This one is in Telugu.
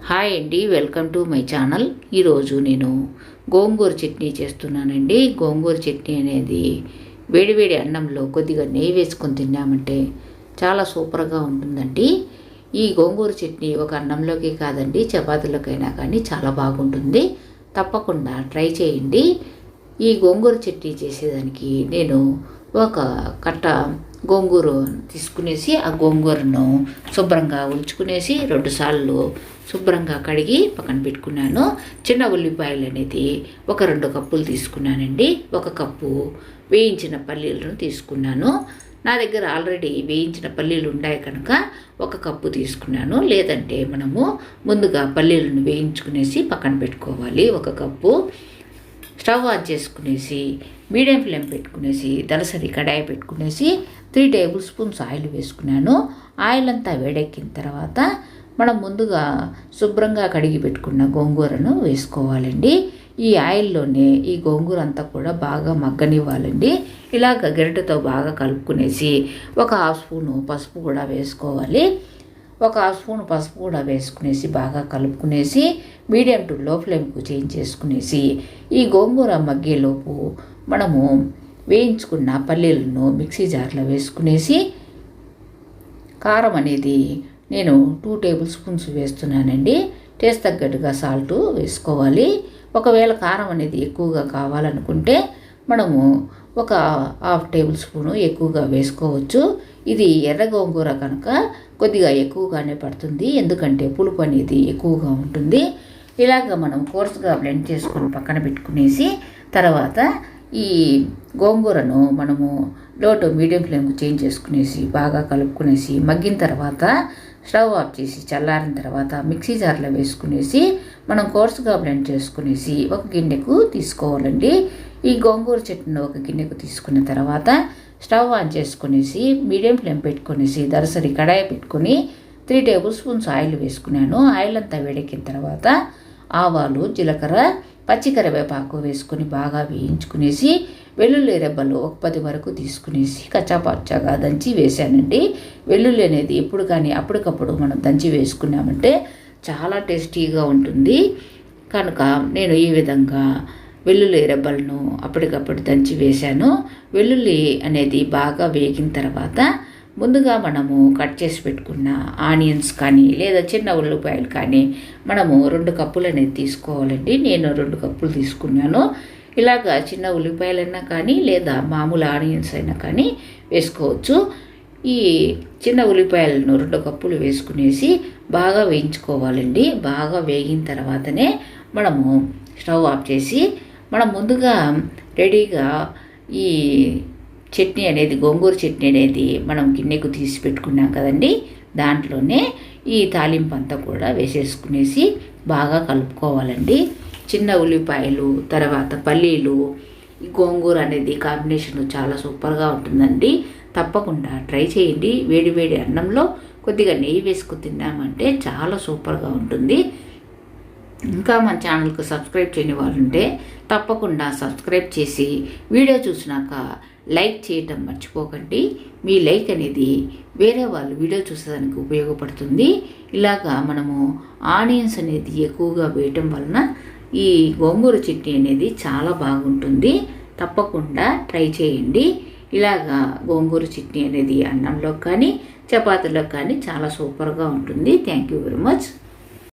హాయ్ అండి, వెల్కమ్ టు మై ఛానల్. ఈరోజు నేను గోంగూర చట్నీ చేస్తున్నానండి. గోంగూర చట్నీ అనేది వేడివేడి అన్నంలో కొద్దిగా నెయ్యి వేసుకొని తిన్నామంటే చాలా సూపర్గా ఉంటుందండి. ఈ గోంగూర చట్నీ ఒక అన్నంలోకి కాదండి, చపాతీలోకైనా కానీ చాలా బాగుంటుంది. తప్పకుండా ట్రై చేయండి. ఈ గోంగూర చట్నీ చేసేదానికి నేను ఒక కట్ట గోంగూర తీసుకునేసి ఆ గోంగూరను శుభ్రంగా ఉంచుకునేసి 2 సార్లు శుభ్రంగా కడిగి పక్కన పెట్టుకున్నాను. చిన్న ఉల్లిపాయలు అనేది ఒక 2 కప్పులు తీసుకున్నానండి. 1 కప్పు వేయించిన పల్లీలను తీసుకున్నాను. నా దగ్గర ఆల్రెడీ వేయించిన పల్లీలు ఉన్నాయి కనుక 1 కప్పు తీసుకున్నాను. లేదంటే మనము ముందుగా పల్లీలను వేయించుకునేసి పక్కన పెట్టుకోవాలి. 1 కప్పు స్టవ్ ఆన్ చేసుకునేసి మీడియం ఫ్లేమ్ పెట్టుకునేసి దలసరి కడాయి పెట్టుకునేసి 3 టేబుల్ స్పూన్స్ ఆయిల్ వేసుకున్నాను. ఆయిల్ అంతా వేడెక్కిన తర్వాత మనం ముందుగా శుభ్రంగా కడిగి పెట్టుకున్న గోంగూరను వేసుకోవాలండి. ఈ ఆయిల్లోనే ఈ గోంగూర అంతా కూడా బాగా మగ్గనివ్వాలండి. ఇలాగ గరిటెతో బాగా కలుపుకునేసి 1/2 స్పూను పసుపు కూడా వేసుకోవాలి. 1/2 స్పూన్ పసుపు కూడా వేసుకునేసి బాగా కలుపుకునేసి మీడియం టు లో ఫ్లేమ్కు చేంజ్ చేసుకునేసి ఈ గోంగూర మగ్గేలోపు మనము వేయించుకున్న పల్లీలను మిక్సీ జార్లో వేసుకునేసి కారం అనేది నేను 2 టేబుల్ స్పూన్స్ వేస్తున్నానండి. టేస్ట్ తగ్గట్టుగా సాల్ట్ వేసుకోవాలి. ఒకవేళ కారం అనేది ఎక్కువగా కావాలనుకుంటే మనము 1/2 టేబుల్ స్పూను ఎక్కువగా వేసుకోవచ్చు. ఇది ఎర్ర గోంగూర కనుక కొద్దిగా ఎక్కువగానే పడుతుంది, ఎందుకంటే పులుపు అనేది ఎక్కువగా ఉంటుంది. ఇలాగ మనం కోర్సుగా బ్లెండ్ చేసుకొని పక్కన పెట్టుకునేసి తర్వాత ఈ గోంగూరను మనము లో టు మీడియం ఫ్లేమ్కి చేంజ్ చేసుకునేసి బాగా కలుపుకునేసి మగ్గిన తర్వాత స్టవ్ ఆఫ్ చేసి చల్లారిన తర్వాత మిక్సీ జార్లో వేసుకునేసి మనం కోర్సుగా బ్లెండ్ చేసుకునేసి 1 గిన్నెకు తీసుకోవాలండి. ఈ గోంగూర చట్నీని 1 గిన్నెకు తీసుకున్న తర్వాత స్టవ్ ఆన్ చేసుకునేసి మీడియం ఫ్లేమ్ పెట్టుకునేసి దరసరి కడాయి పెట్టుకొని 3 టేబుల్ స్పూన్స్ ఆయిల్ వేసుకున్నాను. ఆయిల్ అంతా వేడెక్కిన తర్వాత ఆవాలు, జీలకర్ర, పచ్చి కరివేపాకు వేసుకొని బాగా వేయించుకునేసి వెల్లుల్లి రెబ్బలు 10 వరకు తీసుకునేసి కచ్చాపచ్చాగా దంచి వేసానండి. వెల్లుల్లి అనేది ఎప్పుడు కానీ అప్పటికప్పుడు మనం దంచి వేసుకున్నామంటే చాలా టేస్టీగా ఉంటుంది కనుక నేను ఈ విధంగా వెల్లుల్లి రెబ్బలను అప్పటికప్పుడు దంచి వేశాను. వెల్లుల్లి అనేది బాగా వేగిన తర్వాత ముందుగా మనము కట్ చేసి పెట్టుకున్న ఆనియన్స్ కానీ లేదా చిన్న ఉల్లిపాయలు కానీ మనము 2 కప్పులు అనేది తీసుకోవాలండి. నేను 2 కప్పులు తీసుకున్నాను. ఇలాగా చిన్న ఉల్లిపాయలైనా కానీ లేదా మామూలు ఆనియన్స్ అయినా కానీ వేసుకోవచ్చు. ఈ చిన్న ఉల్లిపాయలను 2 కప్పులు వేసుకునేసి బాగా వేయించుకోవాలండి. బాగా వేగిన తర్వాతనే మనము స్టవ్ ఆఫ్ చేసి మనం ముందుగా రెడీగా ఈ చట్నీ అనేది గోంగూర చట్నీ అనేది మనం గిన్నెకు తీసి పెట్టుకున్నాం కదండి, దాంట్లోనే ఈ తాలింపు అంతా కూడా వేసేసుకునేసి బాగా కలుపుకోవాలండి. చిన్న ఉల్లిపాయలు తర్వాత పల్లీలు ఈ గోంగూర అనేది కాంబినేషన్ చాలా సూపర్గా ఉంటుందండి. తప్పకుండా ట్రై చేయండి. వేడి వేడి అన్నంలో కొద్దిగా నెయ్యి వేసుకు తిన్నామంటే చాలా సూపర్గా ఉంటుంది. ఇంకా మన ఛానల్కి సబ్స్క్రైబ్ చేయని వాళ్ళు ఉంటే తప్పకుండా సబ్స్క్రైబ్ చేసి వీడియో చూసినాక లైక్ చేయటం మర్చిపోకండి. మీ లైక్ అనేది వేరే వాళ్ళు వీడియో చూసేదానికి ఉపయోగపడుతుంది. ఇలాగా మనము ఆనియన్స్ అనేది ఎక్కువగా వేయటం వలన ఈ గోంగూర చట్నీ అనేది చాలా బాగుంటుంది. తప్పకుండా ట్రై చేయండి. ఇలాగా గోంగూర చట్నీ అనేది అన్నంలో కానీ చపాతీలో కానీ చాలా సూపర్గా ఉంటుంది. Thank you very much.